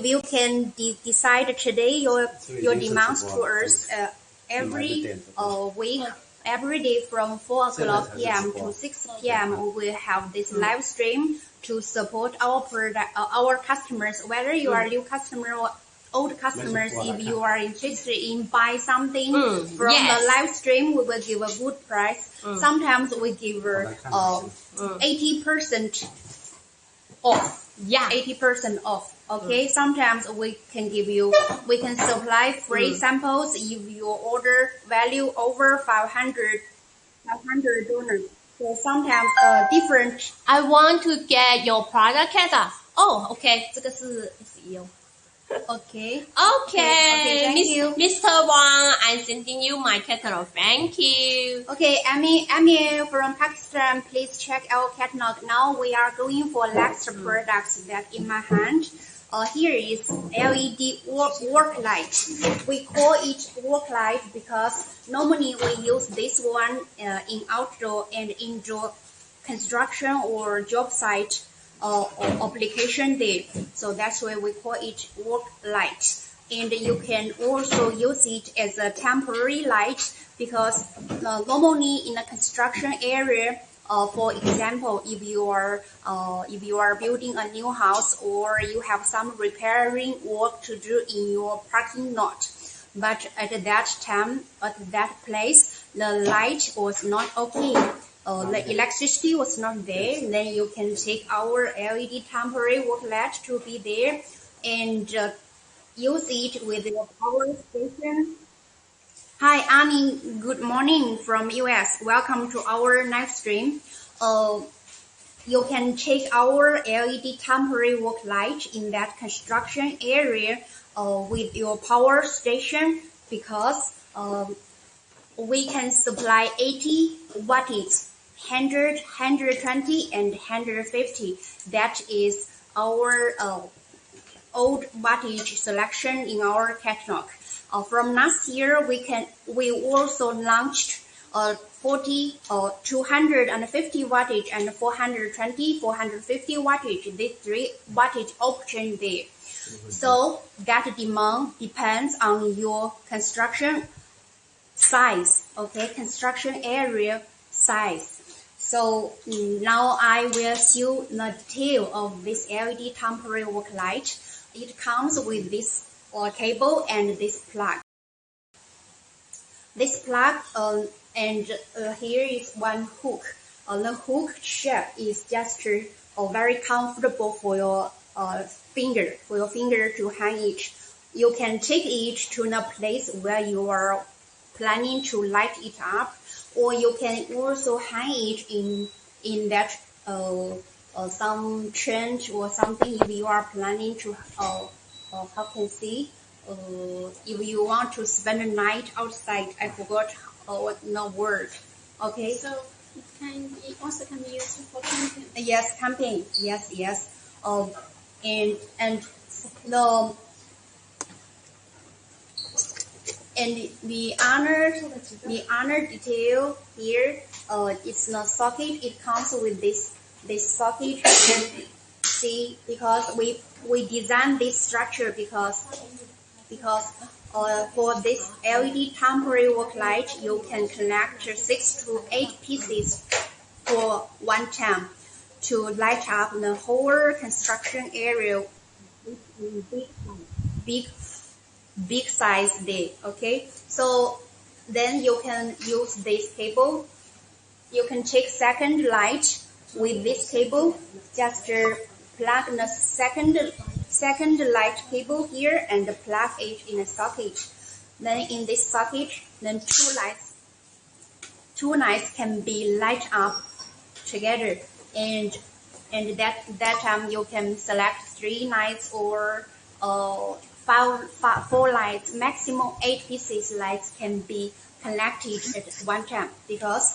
you can decide today your demands to us every week, every day from 4 o'clock p.m. to 6 p.m. we have this live stream to support our product, our customers, whether you are a new customer or old customers. If you are interested in buy something from the live stream, we will give a good price. Sometimes we give 80% off. 80% off. Okay, sometimes we can supply free samples if your order value over $500. So sometimes different. I want to get your product catalog. Oh, okay. 这个是Okay. Okay. Thank you. Mr. Wang, I'm sending you my catalog. Thank you. Okay, Amy from Pakistan, please check our catalog. Now we are going for next products that in my hand. Here is LED work light. We call it work light because normally we use this one in outdoor and indoor construction or job site or application there. So that's why we call it work light. And you can also use it as a temporary light because normally in a construction area, for example, if you are building a new house or you have some repairing work to do in your parking lot, but at that time, at that place, the light was not okay. The electricity was not there. Then you can take our LED temporary worklight to be there and use it with your power station. Hi, Annie. Good morning from US. Welcome to our live stream. You can take our LED temporary worklight in that construction area with your power station because we can supply 80 wattage, 100, 120, and 150. That is our old wattage selection in our catalog. From last year, we also launched 40, 250 wattage and 420, 450 wattage. These three wattage options there. So that demand depends on your construction size. Okay, construction area size. So now I will show the detail of this LED temporary worklight. It comes with this cable and this plug. This plug and here is one hook. The hook shape is just very comfortable for your finger to hang it. You can take it to a place where you are planning to light it up, or you can also hang it in that some trench or something if you are planning to how can see if you want to spend a night outside. I forgot what the word. Okay. So it also can be used for camping. Yes, camping. Yes. And the other detail here, it's the socket. It comes with this socket. See, because we designed this structure because for this LED temporary worklight, you can connect 6 to 8 pieces for one time to light up the whole construction area. Big size there. Okay, so then you can use this cable. You can take second light with this cable. Just plug the second light cable here and plug it in a socket. Then in this socket, then two lights can be light up together, and that time you can select 3 lights or 4 lights. Maximum 8 pieces lights can be connected at one time because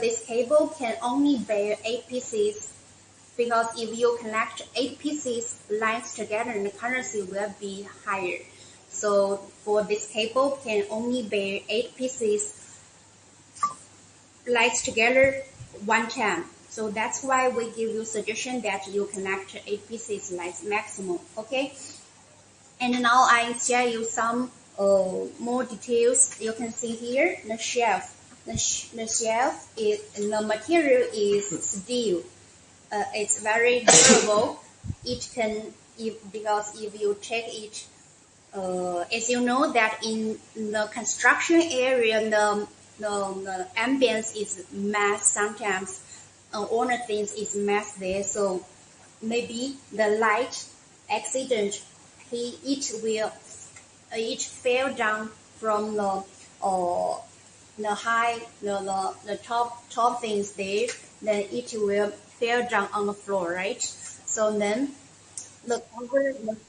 this cable can only bear 8 pieces. Because if you connect 8 pieces lights together, the currency will be higher. So for this cable can only bear 8 pieces lights together one time. So that's why we give you suggestion that you connect 8 pieces lights maximum. Okay. And now I share you some more details. You can see here the shelf. The shelf is the material is steel. It's very durable. It can because if you check it, as you know that in the construction area, the ambience is mess sometimes. All the things is mess there. So maybe the light accident, it fell down from the high the top things there, then it will fell down on the floor, right? So then the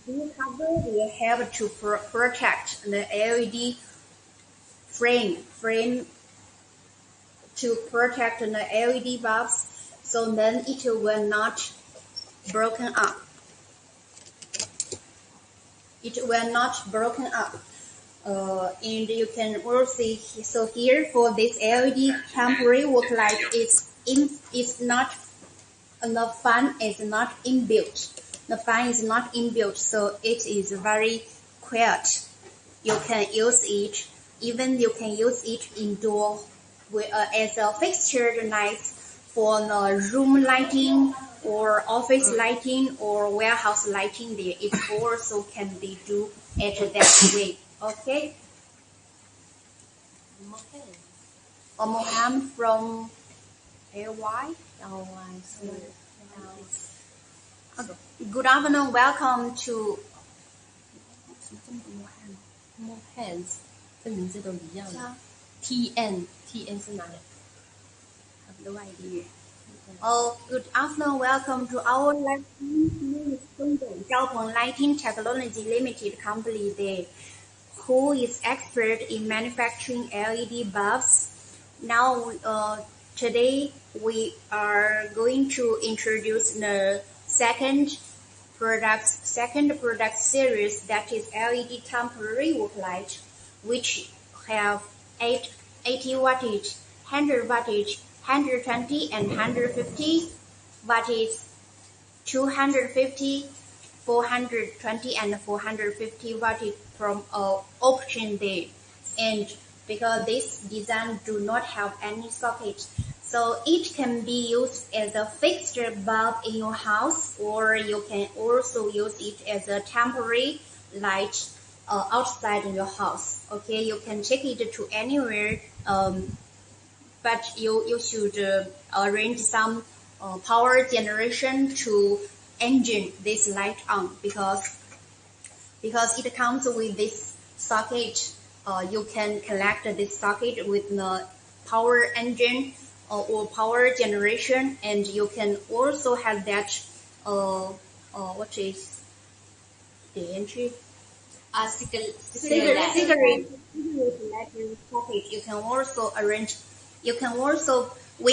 steel cover will help to protect the LED frame to protect the LED bulbs, so then it will not broken up. It will not broken up. And you can also see, so here for this LED temporary worklight, it's not, the fan is not inbuilt. The fan is not inbuilt, so it is very quiet. You can use it, even you can use it indoor as a fixture light for the room lighting or office lighting or warehouse lighting there. It also can be do it that way. Okay. Moham from LY. Good afternoon. Welcome to. Mohans 这名字都一样的。TN 是哪里 Have no idea. Oh, good afternoon. Welcome to our live stream. Dongguan Lighting Technology Limited Company there, who is expert in manufacturing LED bulbs. Now, today we are going to introduce the second product series, that is LED temporary worklight, which have 80 wattage, 100 wattage, 120 and 150 wattage, 250, 420 and 450 wattage from option there. And because this design do not have any socket, so it can be used as a fixed bulb in your house, or you can also use it as a temporary light outside your house. Okay, you can check it to anywhere, but you should arrange some power generation to engine this light on, because it comes with this socket. You can connect this socket with the power engine or power generation, and you can also have that what is the entry? Cigarette socket. You can also arrange. We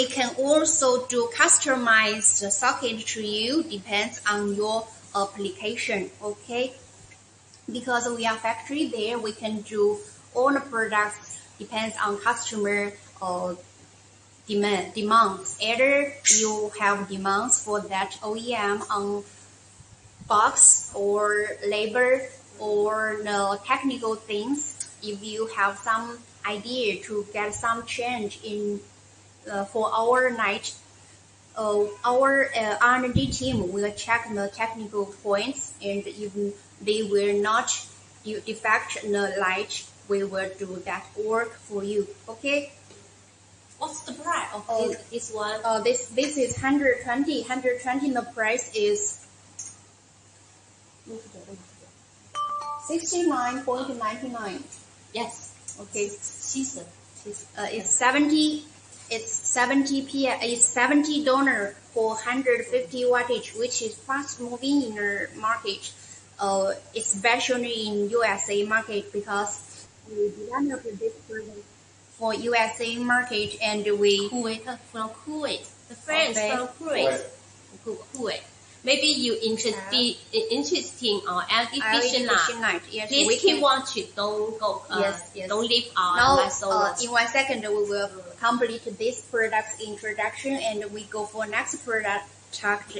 can also do customized socket to you, depends on your application. Okay, because we are factory there, we can do all the products depends on customer demands. Either you have demands for that OEM on box or labor or the technical things. If you have some idea to get some change in for our night, our R&D team will check the technical points, and if they will not defect the light, we will do that work for you. Okay. What's the price of this one? This is 120. 120. The price is 69.99. Yes. Okay. Season. It's 70. It's 70 p. It's $70 for 150 wattage, which is fast moving in the market. Especially in USA market, because we developed this product for USA market, and we from Kuwait. The friends from Kuwait. Maybe you interesting on LED light. Yes, please keep watching. Don't go. Yes. Don't leave on. Now, in 1 second, we will complete this product introduction, and we go for next product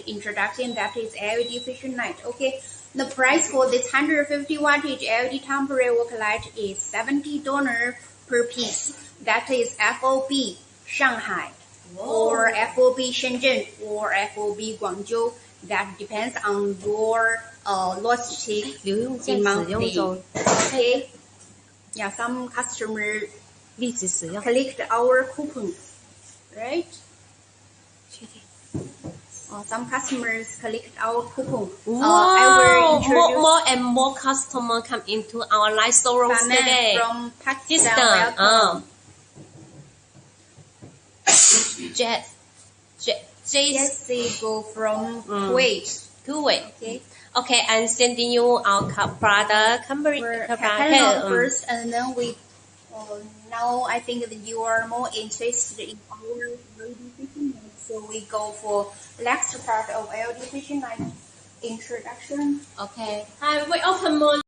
introduction, that is LED vision light. Okay. The price for this 150 wattage LED temporary worklight is $70 per piece. That is FOB Shanghai or FOB Shenzhen or FOB Guangdong. That depends on your logistic 流用在 in 使 monthly. 用中， Okay. Yeah, some customer 例子使用。 collect our coupon, right? 确定。 Some customers collect our coupon. I will Wow, introduce more and more customers come into our live showrooms Saman today. from Pakistan. Pakistan, Welcome. Jesse go from Kuwait. Kuwait. Okay. Okay, I'm sending you our product. We're catalog first, and then we. Now I think that you are more interested in our LED fishing net, so we go for next part of LED fishing net introduction. Okay. Hi, we open more.